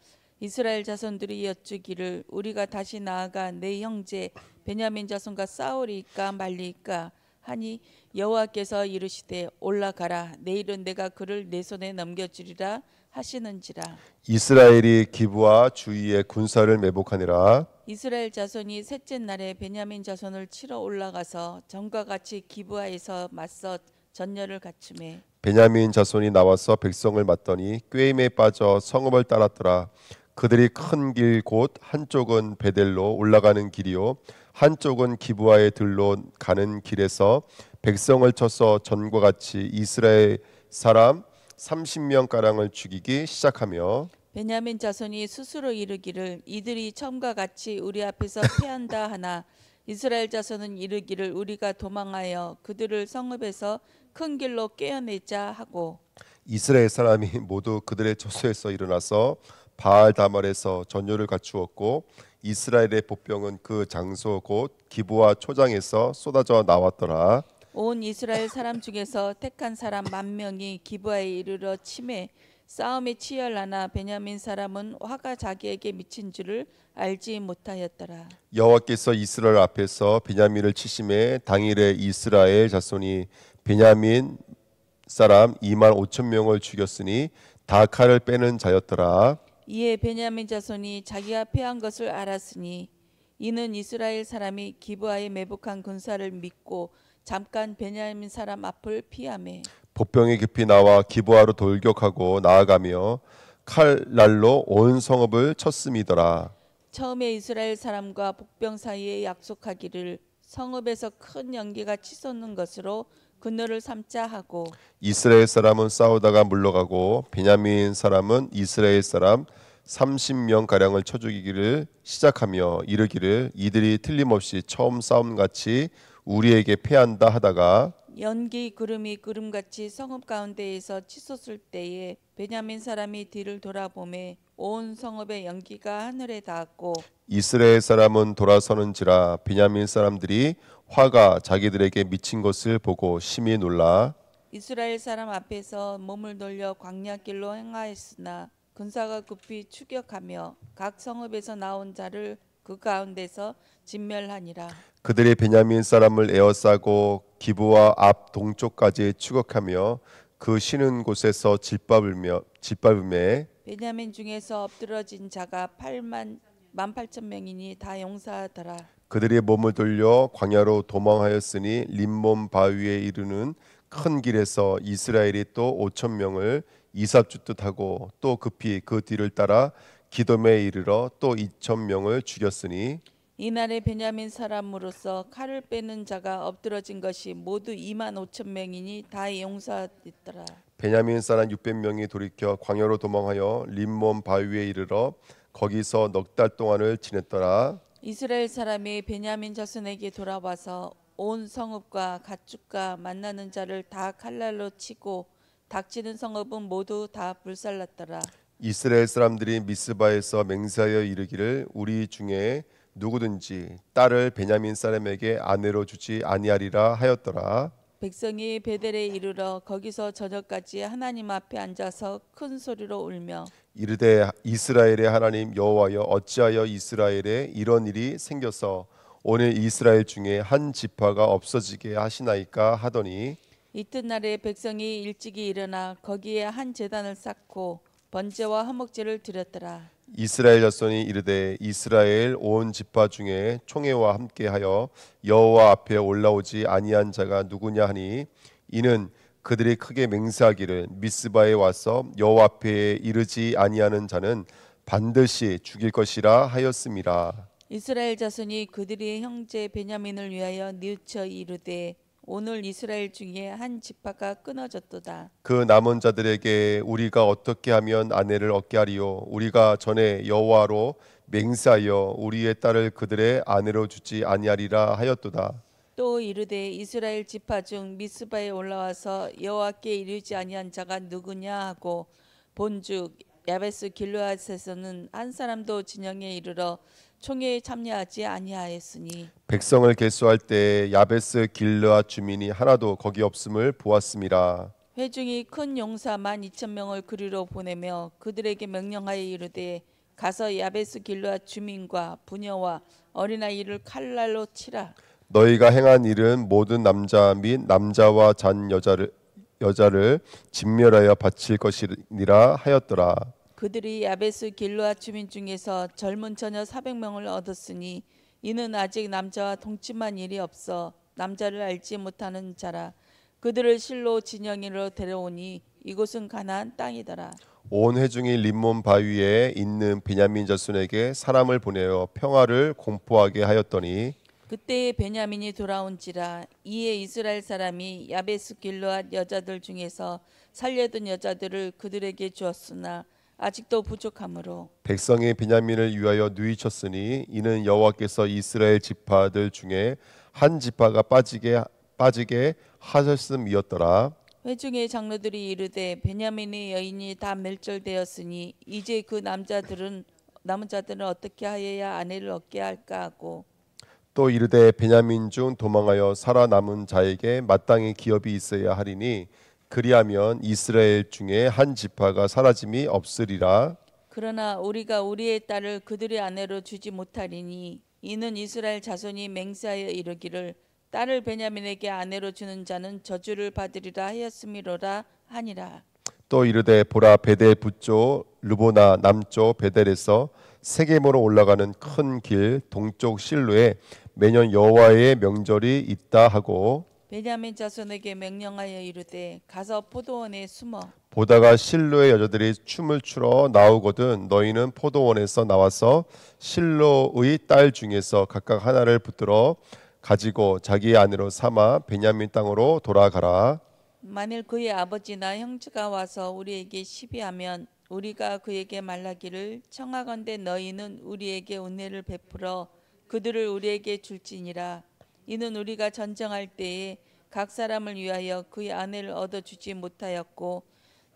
이스라엘 자손들이 여쭈기를 우리가 다시 나아가 내 형제 베냐민 자손과 싸우리이까 말리이까 하니 여호와께서 이르시되 올라가라 내일은 내가 그를 내 손에 넘겨주리라 하시는지라. 이스라엘이 기브아 주위에 군사를 매복하니라. 이스라엘 자손이 셋째 날에 베냐민 자손을 치러 올라가서 전과 같이 기브아에서 맞서 전열을 갖추매 베냐민 자손이 나와서 백성을 맞더니 꾀임에 빠져 성읍을 따랐더라. 그들이 큰 길 곧 한쪽은 베델로 올라가는 길이요 한쪽은 기브아의 들로 가는 길에서 백성을 쳐서 전과 같이 이스라엘 사람 30명 가량을 죽이기 시작하며 베냐민 자손이 스스로 이르기를 이들이 처음과 같이 우리 앞에서 패한다 하나 이스라엘 자손은 이르기를 우리가 도망하여 그들을 성읍에서 큰 길로 꿰어내자 하고 이스라엘 사람이 모두 그들의 처소에서 일어나서 바알 다말에서 전열을 갖추었고 이스라엘의 보병은 그 장소 곧 기브아 초장에서 쏟아져 나왔더라. 온 이스라엘 사람 중에서 택한 사람 10,000명이 기브아에 이르러 치매 싸움이 치열하나 베냐민 사람은 화가 자기에게 미친 줄을 알지 못하였더라. 여호와께서 이스라엘 앞에서 베냐민을 치심에 당일에 이스라엘 자손이 베냐민 사람 2만 5천 명을 죽였으니 다 칼을 빼는 자였더라. 이에 베냐민 자손이 자기가 패한 것을 알았으니 이는 이스라엘 사람이 기브아에 매복한 군사를 믿고 잠깐 베냐민 사람 앞을 피하매 보병이 급히 나와 기브아로 돌격하고 나아가며 칼날로 온 성읍을 쳤음이더라. 처음에 이스라엘 사람과 복병 사이에 약속하기를 성읍에서 큰 연기가 치솟는 것으로 그늘을 삼자 하고 이스라엘 사람은 싸우다가 물러가고 베냐민 사람은 이스라엘 사람 30명 가량을 쳐 죽이기를 시작하며 이르기를 이들이 틀림없이 처음 싸움 같이 우리에게 패한다 하다가 연기 구름이 구름같이 성읍 가운데에서 치솟을 때에 베냐민 사람이 뒤를 돌아보매 온 성읍의 연기가 하늘에 닿았고 이스라엘 사람은 돌아서는지라 베냐민 사람들이 화가 자기들에게 미친 것을 보고 심히 놀라 이스라엘 사람 앞에서 몸을 돌려 광야길로 행하였으나 군사가 급히 추격하며 각 성읍에서 나온 자를 그 가운데서 진멸하니라. 그들이 베냐민 사람을 에워싸고 기브아 앞 동쪽까지 추격하며 그 쉬는 곳에서 짓밟음에 베냐민 중에서 엎드러진 자가 18,000명이니 다 용사하더라. 그들이 몸을 돌려 광야로 도망하였으니 림몬 바위에 이르는 큰 길에서 이스라엘이 또 5천 명을 이삽주듯 하고 또 급히 그 뒤를 따라 기돔에 이르러 또 2천 명을 죽였으니 이날에 베냐민 사람으로서 칼을 빼는 자가 엎드러진 것이 모두 25,000명이니 다 용사됐더라. 베냐민 사람 600명이 돌이켜 광야로 도망하여 림몬 바위에 이르러 거기서 넉 달 동안을 지냈더라. 이스라엘 사람이 베냐민 자손에게 돌아와서 온 성읍과 가축과 만나는 자를 다 칼날로 치고 닥치는 성읍은 모두 다 불살랐더라. 이스라엘 사람들이 미스바에서 맹세하여 이르기를 우리 중에 누구든지 딸을 베냐민 사람에게 아내로 주지 아니하리라 하였더라. 백성이 베델에 이르러 거기서 저녁까지 하나님 앞에 앉아서 큰 소리로 울며 이르되 이스라엘의 하나님 여호와여 어찌하여 이스라엘에 이런 일이 생겨서 오늘 이스라엘 중에 한 지파가 없어지게 하시나이까 하더니 이튿날에 백성이 일찍이 일어나 거기에 한 제단을 쌓고 번제와 화목제를 드렸더라. 이스라엘 자손이 이르되 이스라엘 온 지파 중에 총회와 함께하여 여호와 앞에 올라오지 아니한 자가 누구냐 하니 이는 그들이 크게 맹세하기를 미스바에 와서 여호와 앞에 이르지 아니하는 자는 반드시 죽일 것이라 하였음이라. 이스라엘 자손이 그들의 형제 베냐민을 위하여 뉘우쳐 이르되 오늘 이스라엘 중에 한 지파가 끊어졌도다. 그 남은 자들에게 우리가 어떻게 하면 아내를 얻게 하리요 우리가 전에 여호와로 맹세하여 우리의 딸을 그들의 아내로 주지 아니하리라 하였도다. 또 이르되 이스라엘 지파 중 미스바에 올라와서 여호와께 이르지 아니한 자가 누구냐 하고 본즉 야베스 길르앗에서는 한 사람도 진영에 이르러 총회에 참여하지 아니하였으니 백성을 계수할 때 야베스 길르앗 주민이 하나도 거기 없음을 보았음이라. 회중이 큰 용사 12,000명을 그리로 보내며 그들에게 명령하여 이르되 가서 야베스 길르앗 주민과 부녀와 어린아이를 칼날로 치라. 너희가 행한 일은 모든 남자 및 남자와 잔 여자를 진멸하여 바칠 것이니라 하였더라. 그들이 야베스 길르앗 주민 중에서 젊은 처녀 400명을 얻었으니 이는 아직 남자와 동침한 일이 없어 남자를 알지 못하는 자라. 그들을 실로 진영으로 데려오니 이곳은 가나안 땅이더라. 온 회중이 림몬 바위에 있는 베냐민 자손에게 사람을 보내어 평화를 공포하게 하였더니 그때에 베냐민이 돌아온지라. 이에 이스라엘 사람이 야베스 길르앗 여자들 중에서 살려둔 여자들을 그들에게 주었으나 아직도 부족하므로 백성이 베냐민을 위하여 누이쳤으니 이는 여호와께서 이스라엘 지파들 중에 한 지파가 빠지게 하셨음이었더라. 회중의 장로들이 이르되 베냐민의 여인이 다 멸절되었으니 이제 그 남은 자들은 어떻게 하여야 아내를 얻게 할까 하고 또 이르되 베냐민 중 도망하여 살아남은 자에게 마땅히 기업이 있어야 하리니 그리하면 이스라엘 중에 한 지파가 사라짐이 없으리라. 그러나 우리가 우리의 딸을 그들의 아내로 주지 못하리니 이는 이스라엘 자손이 맹세하여 이르기를 딸을 베냐민에게 아내로 주는 자는 저주를 받으리라 하였음이로라 하니라. 또 이르되 보라 베델 북쪽 르보나 남쪽 베델에서 세겜으로 올라가는 큰 길 동쪽 실로에 매년 여호와의 명절이 있다 하고 베냐민 자손에게 명령하여 이르되 가서 포도원에 숨어 보다가 실로의 여자들이 춤을 추러 나오거든 너희는 포도원에서 나와서 실로의 딸 중에서 각각 하나를 붙들어 가지고 자기의 아내로 삼아 베냐민 땅으로 돌아가라. 만일 그의 아버지나 형제가 와서 우리에게 시비하면 우리가 그에게 말하기를 청하건대 너희는 우리에게 은혜를 베풀어 그들을 우리에게 줄지니라. 이는 우리가 전쟁할 때에 각 사람을 위하여 그의 아내를 얻어주지 못하였고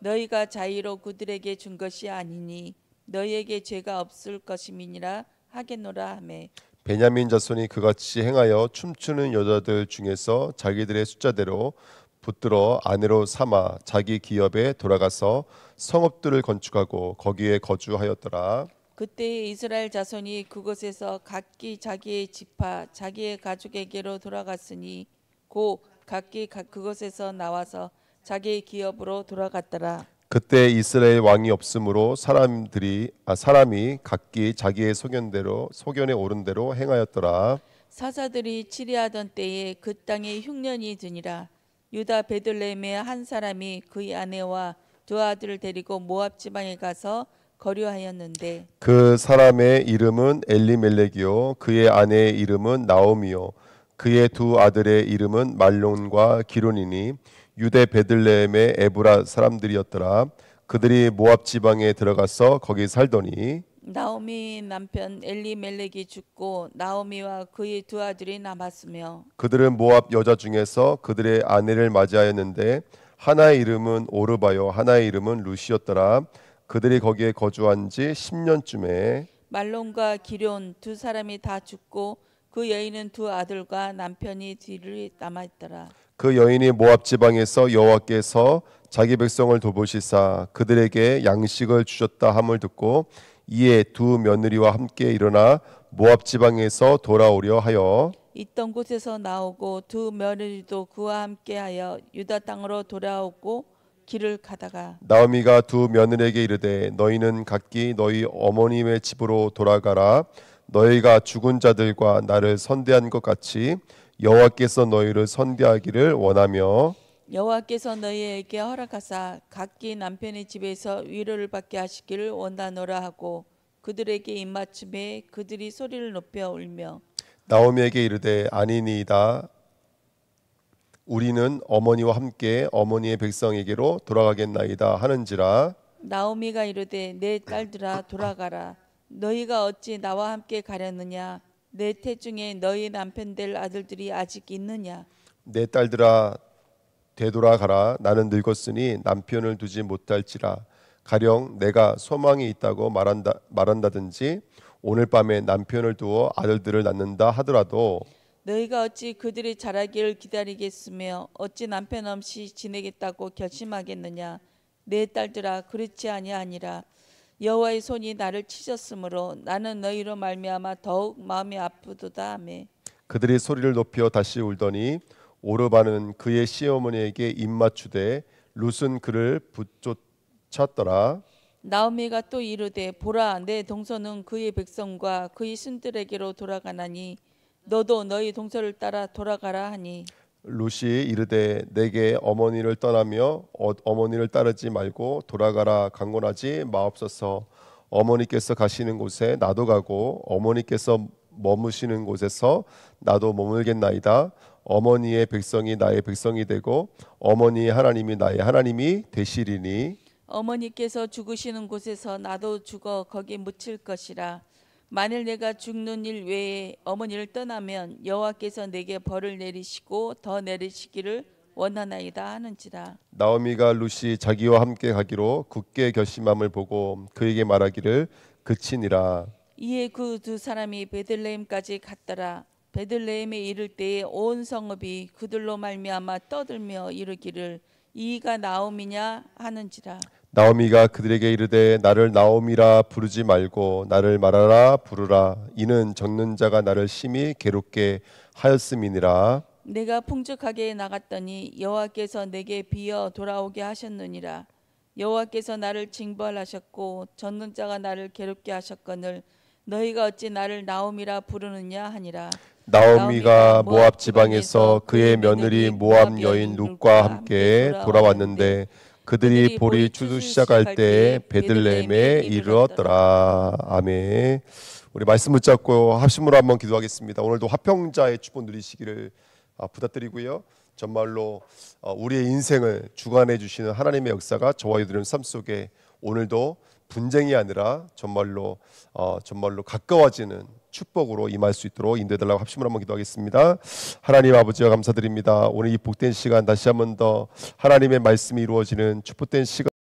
너희가 자의로 그들에게 준 것이 아니니 너희에게 죄가 없을 것임이니라 하겠노라 하매 베냐민 자손이 그같이 행하여 춤추는 여자들 중에서 자기들의 숫자대로 붙들어 아내로 삼아 자기 기업에 돌아가서 성읍들을 건축하고 거기에 거주하였더라. 그때 이스라엘 자손이 그곳에서 각기 자기의 지파 자기의 가족에게로 돌아갔으니 곧 각기 그곳에서 나와서 자기의 기업으로 돌아갔더라. 그때 이스라엘 왕이 없으므로 사람이 각기 자기의 소견에 오른 대로 행하였더라. 사사들이 치리하던 때에 그 땅에 흉년이 드니라. 유다 베들레헴의 한 사람이 그의 아내와 두 아들을 데리고 모압 지방에 가서 거류하였는데 그 사람의 이름은 엘리멜렉이요 그의 아내의 이름은 나오미요 그의 두 아들의 이름은 말론과 기론이니 유대 베들레헴의 에브라 사람들이었더라. 그들이 모압 지방에 들어가서 거기 살더니 나오미 남편 엘리멜렉이 죽고 나오미와 그의 두 아들이 남았으며 그들은 모압 여자 중에서 그들의 아내를 맞이하였는데 하나의 이름은 오르바요 하나의 이름은 루시였더라. 그들이 거기에 거주한 지 10년쯤에 말론과 기럨 두 사람이 다 죽고 그 여인은 두 아들과 남편이 뒤를 남아있더라. 그 여인이 모압 지방에서 여호와께서 자기 백성을 돌보시사 그들에게 양식을 주셨다 함을 듣고 이에 두 며느리와 함께 일어나 모압 지방에서 돌아오려 하여 있던 곳에서 나오고 두 며느리도 그와 함께하여 유다 땅으로 돌아오고 길을 가다가 나오미가 두 며느리에게 이르되 너희는 각기 너희 어머님의 집으로 돌아가라. 너희가 죽은 자들과 나를 선대한 것 같이 여호와께서 너희를 선대하기를 원하며 여호와께서 너희에게 허락하사 각기 남편의 집에서 위로를 받게 하시기를 원하노라 하고 그들에게 입맞춤에 그들이 소리를 높여 울며 나오미에게 이르되 아니니이다. 우리는 어머니와 함께 어머니의 백성에게로 돌아가겠나이다 하는지라. 나오미가 이르되 내 딸들아 돌아가라. 너희가 어찌 나와 함께 가려느냐. 내 태중에 너희 남편 될 아들들이 아직 있느냐. 내 딸들아 되돌아가라. 나는 늙었으니 남편을 두지 못할지라. 가령 내가 소망이 있다고 말한다든지 오늘 밤에 남편을 두어 아들들을 낳는다 하더라도 너희가 어찌 그들이 자라기를 기다리겠으며 어찌 남편 없이 지내겠다고 결심하겠느냐. 내 딸들아 그렇지 아니하니라. 여호와의 손이 나를 치셨으므로 나는 너희로 말미암아 더욱 마음이 아프도다 하매 그들이 소리를 높여 다시 울더니 오르바는 그의 시어머니에게 입맞추되 룻은 그를 붙쫓았더라. 나오미가 또 이르되 보라 내 동서는 그의 백성과 그의 신들에게로 돌아가나니 너도 너희 동서를 따라 돌아가라 하니 룻이 이르되 내게 어머니를 떠나며 어머니를 따르지 말고 돌아가라 강권하지 마옵소서. 어머니께서 가시는 곳에 나도 가고 어머니께서 머무시는 곳에서 나도 머물겠나이다. 어머니의 백성이 나의 백성이 되고 어머니의 하나님이 나의 하나님이 되시리니 어머니께서 죽으시는 곳에서 나도 죽어 거기 묻힐 것이라. 만일 내가 죽는 일 외에 어머니를 떠나면 여호와께서 내게 벌을 내리시고 더 내리시기를 원하나이다 하는지라. 나오미가 룻이 자기와 함께 가기로 굳게 결심함을 보고 그에게 말하기를 그치니라. 이에 그 두 사람이 베들레헴까지 갔더라. 베들레헴에 이를 때에 온 성읍이 그들로 말미암아 떠들며 이르기를 이가 나오미냐 하는지라. 나오미가 그들에게 이르되 나를 나오미라 부르지 말고 나를 마라라 부르라. 이는 적는 자가 나를 심히 괴롭게 하였음이니라. 내가 풍족하게 나갔더니 여호와께서 내게 비어 돌아오게 하셨느니라. 여호와께서 나를 징벌하셨고 젖는 자가 나를 괴롭게 하셨거늘 너희가 어찌 나를 나오미라 부르느냐 하니라. 나오미가 모압 지방에서 그의 며느리 모압 여인 룻과 함께 돌아왔는데 그들이 보리 추수 시작할 때 베들레헴에 이르렀더라. 아멘. 우리 말씀 붙잡고 합심으로 한번 기도하겠습니다. 오늘도 화평자의 축복 누리시기를 부탁드리고요. 정말로 우리의 인생을 주관해 주시는 하나님의 역사가 저와 여러분의 삶 속에 오늘도 분쟁이 아니라 정말로 가까워지는 축복으로 임할 수 있도록 인도해달라고 합심을 한번 기도하겠습니다. 하나님 아버지와 감사드립니다. 오늘 이 복된 시간 다시 한번 더 하나님의 말씀이 이루어지는 축복된 시간